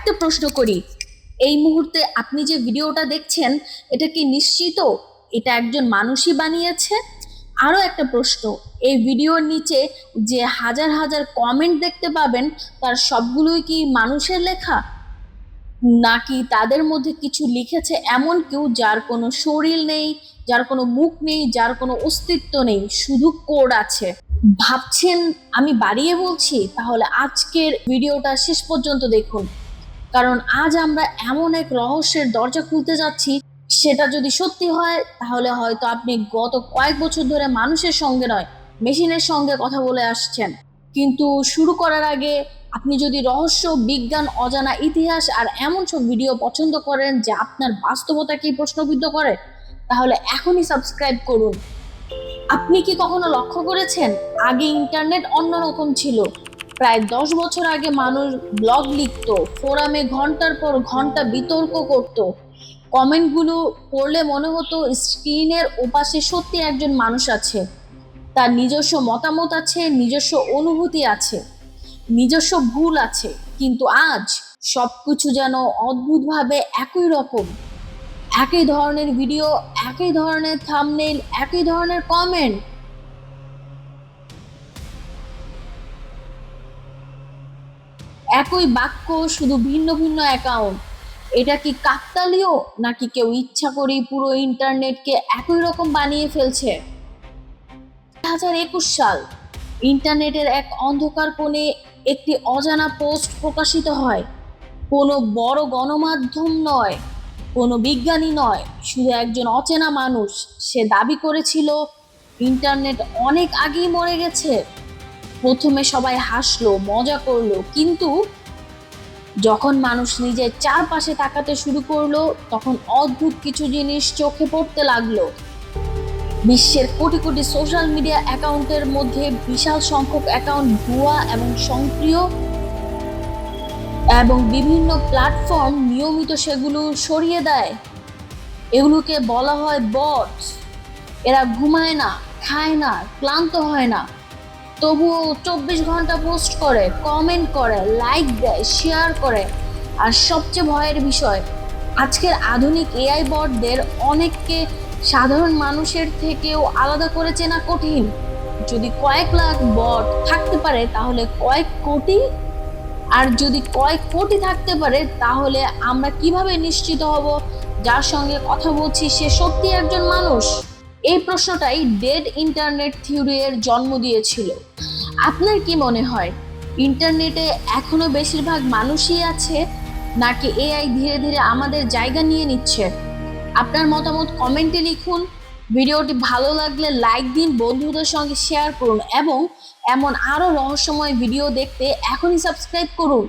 আরেকটা প্রশ্ন করি, এই মুহূর্তে আপনি যে ভিডিওটা দেখছেন এটা কি নিশ্চিত এটা একজন মানুষই বানিয়েছে? আরো একটা প্রশ্ন, এই ভিডিওর নিচে যে হাজার হাজার কমেন্ট দেখতে পাবেন তার সবগুলোই কি মানুষের লেখা, নাকি তাদের মধ্যে কিছু লিখেছে এমন কেউ যার কোনো শরীর নেই, যার কোনো মুখ নেই, যার কোনো অস্তিত্ব নেই, শুধু কোড আছে? ভাবছেন আমি বাড়িয়ে বলছি? তাহলে আজকের ভিডিওটা শেষ পর্যন্ত দেখুন, কারণ আজ আমরা এমন এক রহস্যের দরজা খুলতে যাচ্ছি, সেটা যদি সত্যি হয় তাহলে হয়তো আপনি গত কয়েক বছর ধরে মানুষের সঙ্গে নয় মেশিনের সঙ্গে কথা বলে আসছেন। কিন্তু শুরু করার আগে আপনি যদি রহস্য, বিজ্ঞান, অজানা ইতিহাস আর এমন সব ভিডিও পছন্দ করেন যা আপনার বাস্তবতাকেই প্রশ্নবিদ্ধ করে, তাহলে এখনই সাবস্ক্রাইব করুন। আপনি কি কখনো লক্ষ্য করেছেন, আগে ইন্টারনেট অন্যরকম ছিল। প্রায় 10 বছর আগে মানুষ ব্লগ লিখত, ফোরামে ঘন্টার পর ঘন্টা বিতর্ক করত। কমেন্টগুলো পড়লে মনে হতো স্ক্রিনের ওপাশে সত্যি একজন মানুষ আছে, তার নিজস্ব মতামত আছে, নিজস্ব অনুভূতি আছে, নিজস্ব ভুল আছে। কিন্তু আজ সবকিছু যেন অদ্ভুতভাবে একই রকম। একই ধরনের ভিডিও, একই ধরনের থাম্বনেইল, একই ধরনের কমেন্ট। একই বাক্য, শুধু ভিন্ন ভিন্ন অ্যাকাউন্ট। এটা কি কাকতালীয়, নাকি কেউ ইচ্ছা করেই পুরো ইন্টারনেটকে একই রকম বানিয়ে ফেলছে? 2021 সাল, ইন্টারনেটের এক অন্ধকার কোণে একটি অজানা পোস্ট প্রকাশিত হয়। কোনো বড় গণমাধ্যম নয়, কোনো বিজ্ঞানী নয়, শুধু একজন অচেনা মানুষ। সে দাবি করেছিল ইন্টারনেট অনেক আগেই মরে গেছে। প্রথমে সবাই হাসলো, মজা করলো, কিন্তু যখন মানুষ নিজের চারপাশে তাকাতে শুরু করলো তখন অদ্ভুত কিছু জিনিস চোখে পড়তে লাগলো। বিশ্বের কোটি কোটি সোশ্যাল মিডিয়া অ্যাকাউন্টের মধ্যে বিশাল সংখ্যক অ্যাকাউন্ট ভুয়া এবং সক্রিয়, এবং বিভিন্ন প্ল্যাটফর্ম নিয়মিত সেগুলো সরিয়ে দেয়। এগুলোকে বলা হয় বট। এরা ঘুমায় না, খায় না, ক্লান্ত হয় না, তবুও 24 ঘন্টা পোস্ট করে, কমেন্ট করে, লাইক দেয়, শেয়ার করে। আর সবচেয়ে ভয়ের বিষয়, আজকের আধুনিক এআই বটদের অনেককে সাধারণ মানুষের থেকেও আলাদা করে চেনা কঠিন। যদি কয়েক লাখ বট থাকতে পারে তাহলে কয়েক কোটি, আর যদি কয়েক কোটি থাকতে পারে তাহলে আমরা কিভাবে নিশ্চিত হব যার সঙ্গে কথা বলছি সে সত্যি একজন মানুষ? এই প্রশ্নটাই ডেড ইন্টারনেট থিওরি এর জন্ম দিয়েছিল। আপনার কি মনে হয়, ইন্টারনেটে এখনো বেশিরভাগ মানুষই আছে, নাকি এআই ধীরে ধীরে আমাদের জায়গা নিয়ে নিচ্ছে? আপনার মতামত কমেন্টে লিখুন। ভিডিওটি ভালো লাগলে লাইক দিন, বন্ধুদের সঙ্গে শেয়ার করুন এবং এমন আরো রহস্যময় ভিডিও দেখতে এখনই সাবস্ক্রাইব করুন।